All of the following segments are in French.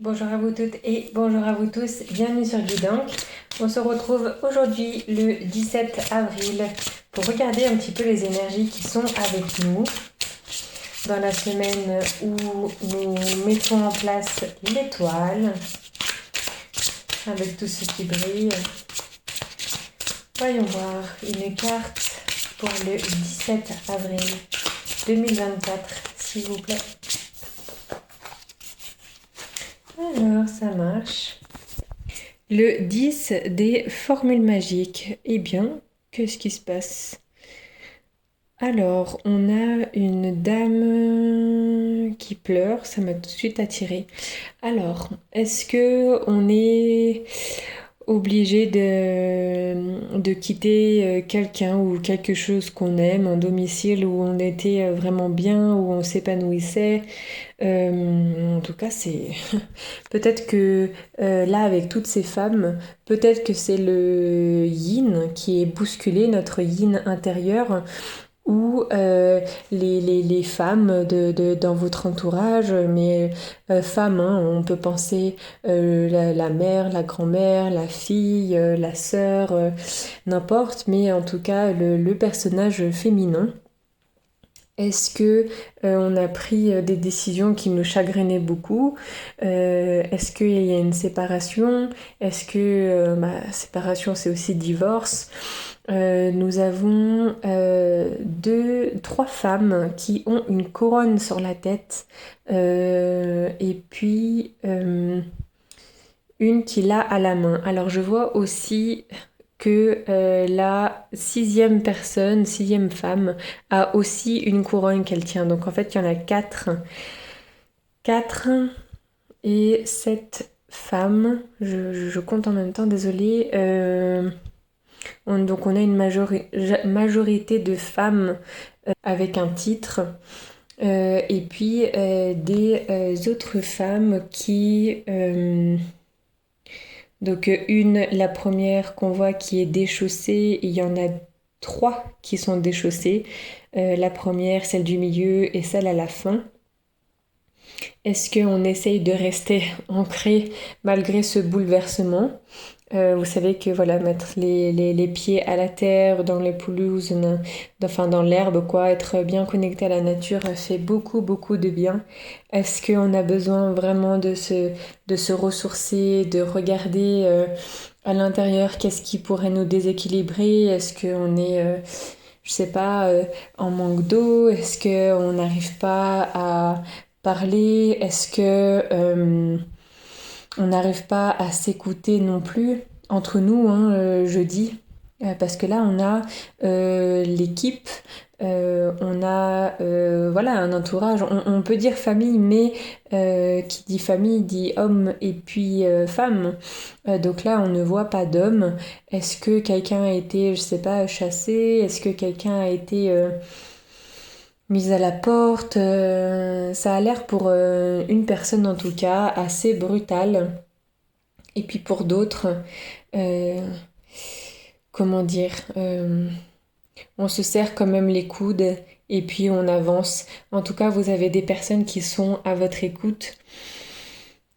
Bonjour à vous toutes et bonjour à vous tous, bienvenue sur Guidank. On se retrouve aujourd'hui le 17 avril pour regarder un petit peu les énergies qui sont avec nous dans la semaine où nous mettons en place l'étoile avec tout ce qui brille. Voyons voir une carte pour le 17 avril 2024, s'il vous plaît. Alors, ça marche. Le 10 des formules magiques. Eh bien, qu'est-ce qui se passe? Alors, on a une dame qui pleure, ça m'a tout de suite attirée. Alors, est-ce que on est obligé de quitter quelqu'un ou quelque chose qu'on aime, un domicile où on était vraiment bien, où on s'épanouissait? En tout cas, c'est peut-être que là, avec toutes ces femmes, peut-être que c'est le yin qui est bousculé, notre yin intérieur, ou les femmes dans votre entourage, mais femmes, hein, on peut penser la mère, la grand-mère, la fille, la sœur, n'importe, mais en tout cas le personnage féminin. Est-ce que on a pris des décisions qui nous chagrinaient beaucoup? Est-ce qu'il y a une séparation? Est-ce que séparation c'est aussi divorce? Nous avons trois femmes qui ont une couronne sur la tête et puis une qui l'a à la main. Alors je vois aussi que la sixième femme, a aussi une couronne qu'elle tient. Donc en fait, il y en a quatre. Quatre et sept femmes. Je compte en même temps, désolée. Donc on a une majorité de femmes avec un titre. Et puis des autres femmes qui... Donc la première qu'on voit qui est déchaussée, il y en a trois qui sont déchaussées. La première, celle du milieu et celle à la fin. Est-ce qu'on essaye de rester ancré malgré ce bouleversement? Vous savez que voilà, mettre les pieds à la terre, dans les pelouses, dans l'herbe, quoi, être bien connecté à la nature fait beaucoup, beaucoup de bien. Est-ce qu'on a besoin vraiment de se ressourcer, de regarder à l'intérieur qu'est-ce qui pourrait nous déséquilibrer? Est-ce qu'on est, je sais pas, en manque d'eau? Est-ce qu'on n'arrive pas à parler? Est-ce que on n'arrive pas à s'écouter non plus entre nous, hein, je dis, parce que là on a l'équipe, on a voilà un entourage, on peut dire famille, mais qui dit famille dit homme et puis femme. Donc là on ne voit pas d'homme. Est-ce que quelqu'un a été, je sais pas, chassé? Est-ce que quelqu'un a été mise à la porte? Ça a l'air pour une personne en tout cas assez brutal. Et puis pour d'autres, euh, comment dire, on se serre quand même les coudes et puis on avance. En tout cas, vous avez des personnes qui sont à votre écoute,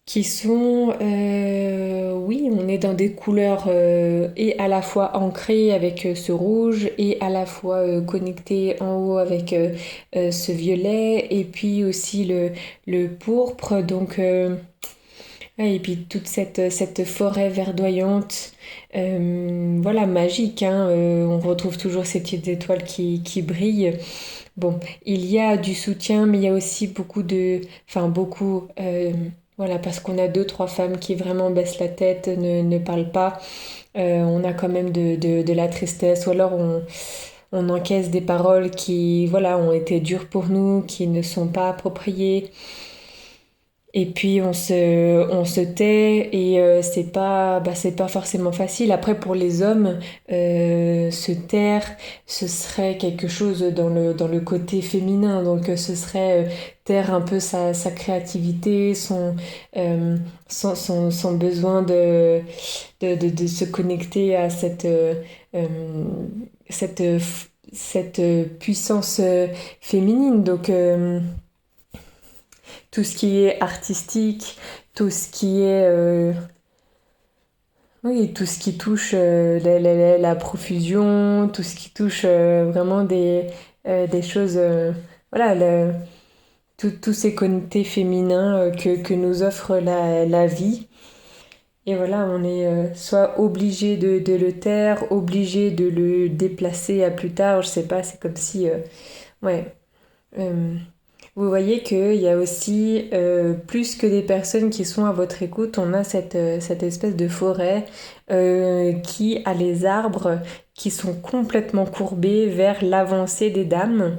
qui sont, oui, on est dans des couleurs et à la fois ancrées avec ce rouge et à la fois connectées en haut avec ce violet et puis aussi le pourpre. Donc, et puis toute cette forêt verdoyante, voilà, magique, hein, on retrouve toujours ces petites étoiles qui brillent. Bon, il y a du soutien, mais il y a aussi beaucoup, voilà, parce qu'on a deux, trois femmes qui vraiment baissent la tête, ne parlent pas. On a quand même de la tristesse, ou alors on encaisse des paroles qui, voilà, ont été dures pour nous, qui ne sont pas appropriées. Et puis on se tait et c'est pas forcément facile. Après pour les hommes, se taire, ce serait quelque chose dans le côté féminin. Donc ce serait taire un peu sa créativité, son besoin de se connecter à cette, cette puissance féminine. Donc tout ce qui est artistique, tout ce qui est... oui, tout ce qui touche la profusion, tout ce qui touche vraiment des choses... voilà, tous ces côtés féminins que nous offre la vie. Et voilà, on est soit obligé de le taire, obligé de le déplacer à plus tard, je sais pas, c'est comme si... ouais. Euh, Vous voyez qu'il y a aussi plus que des personnes qui sont à votre écoute, on a cette espèce de forêt qui a les arbres qui sont complètement courbés vers l'avancée des dames,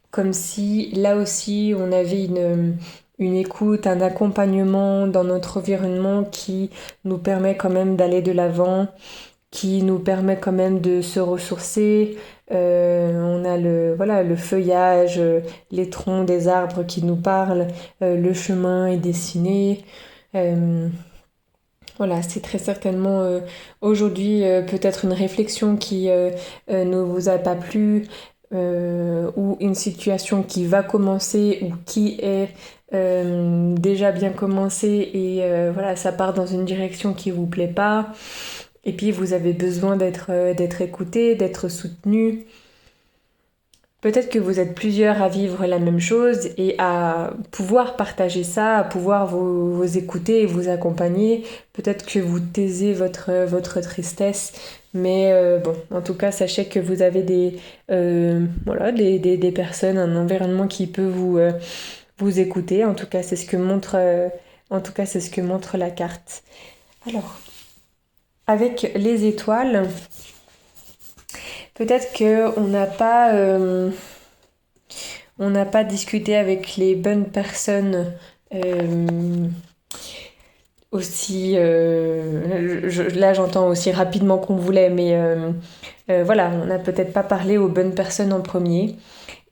comme si là aussi on avait une écoute, un accompagnement dans notre environnement qui nous permet quand même d'aller de l'avant, qui nous permet quand même de se ressourcer. On a le feuillage, les troncs des arbres qui nous parlent, le chemin est dessiné. Voilà, c'est très certainement aujourd'hui peut-être une réflexion qui ne vous a pas plu, ou une situation qui va commencer ou qui est déjà bien commencée et voilà, ça part dans une direction qui vous plaît pas. Et puis vous avez besoin d'être écouté, d'être soutenu. Peut-être que vous êtes plusieurs à vivre la même chose et à pouvoir partager ça, à pouvoir vous écouter et vous accompagner. Peut-être que vous taisez votre tristesse, mais bon, en tout cas, sachez que vous avez voilà, des personnes, un environnement qui peut vous écouter. En tout cas, c'est ce que montre, c'est ce que montre la carte. Alors, avec les étoiles, peut-être on n'a pas discuté avec les bonnes personnes aussi. Là, j'entends aussi rapidement qu'on voulait, mais voilà, on n'a peut-être pas parlé aux bonnes personnes en premier.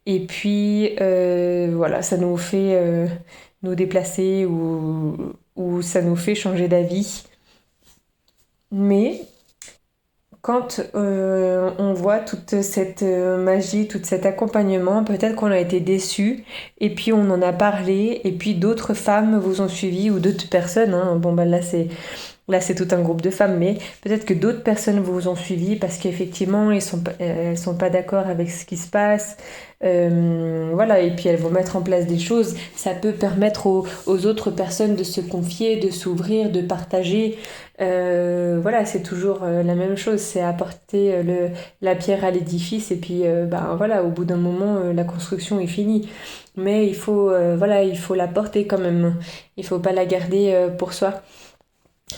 Et puis, voilà, ça nous fait nous déplacer ou ça nous fait changer d'avis. Mais quand on voit toute cette magie, tout cet accompagnement, peut-être qu'on a été déçus, et puis on en a parlé, et puis d'autres femmes vous ont suivi, ou d'autres personnes, hein. Bon, bah là c'est tout un groupe de femmes, mais peut-être que d'autres personnes vous ont suivi parce qu'effectivement, elles sont pas d'accord avec ce qui se passe. Voilà, et puis elles vont mettre en place des choses. Ça peut permettre aux autres personnes de se confier, de s'ouvrir, de partager. Voilà, c'est toujours la même chose, c'est apporter la pierre à l'édifice, et puis ben, voilà, au bout d'un moment, la construction est finie. Mais voilà, il faut la porter quand même. Il faut pas la garder pour soi.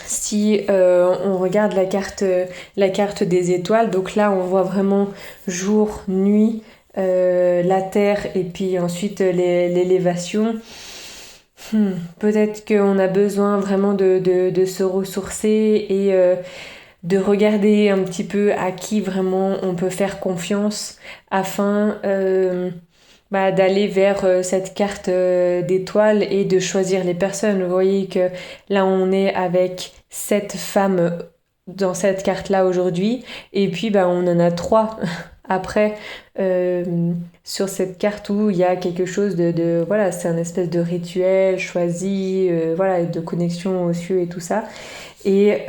Si on regarde la carte des étoiles, donc là on voit vraiment jour, nuit, la Terre et puis ensuite l'élévation. Peut-être qu'on a besoin vraiment de se ressourcer et de regarder un petit peu à qui vraiment on peut faire confiance afin d'aller vers cette carte d'étoiles et de choisir les personnes. Vous voyez que là on est avec 7 femmes dans cette carte-là aujourd'hui, et puis on en a 3 après sur cette carte où il y a quelque chose voilà, c'est un espèce de rituel choisi, voilà, de connexion aux cieux et tout ça. Et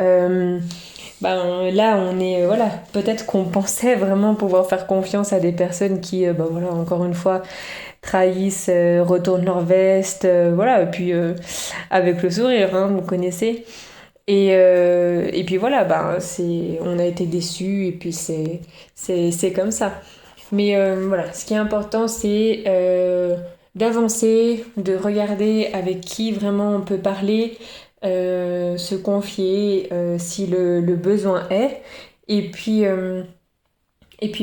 là on est voilà, peut-être qu'on pensait vraiment pouvoir faire confiance à des personnes qui voilà, encore une fois trahissent, retournent leur veste, voilà, et puis avec le sourire, hein, vous connaissez. Et puis voilà, on a été déçus, et puis c'est comme ça. Mais voilà, ce qui est important, c'est d'avancer, de regarder avec qui vraiment on peut parler, se confier si le besoin est, et puis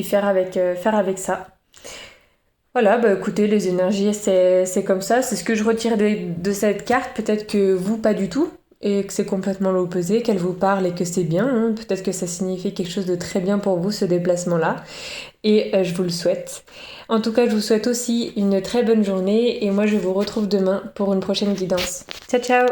faire avec ça. Voilà, écoutez, les énergies, c'est comme ça, c'est ce que je retire de cette carte. Peut-être que vous, pas du tout, et que c'est complètement l'opposé, qu'elle vous parle et que c'est bien, hein. Peut-être que ça signifie quelque chose de très bien pour vous, ce déplacement-là, et je vous le souhaite. En tout cas, je vous souhaite aussi une très bonne journée, et moi je vous retrouve demain pour une prochaine guidance. Ciao ciao!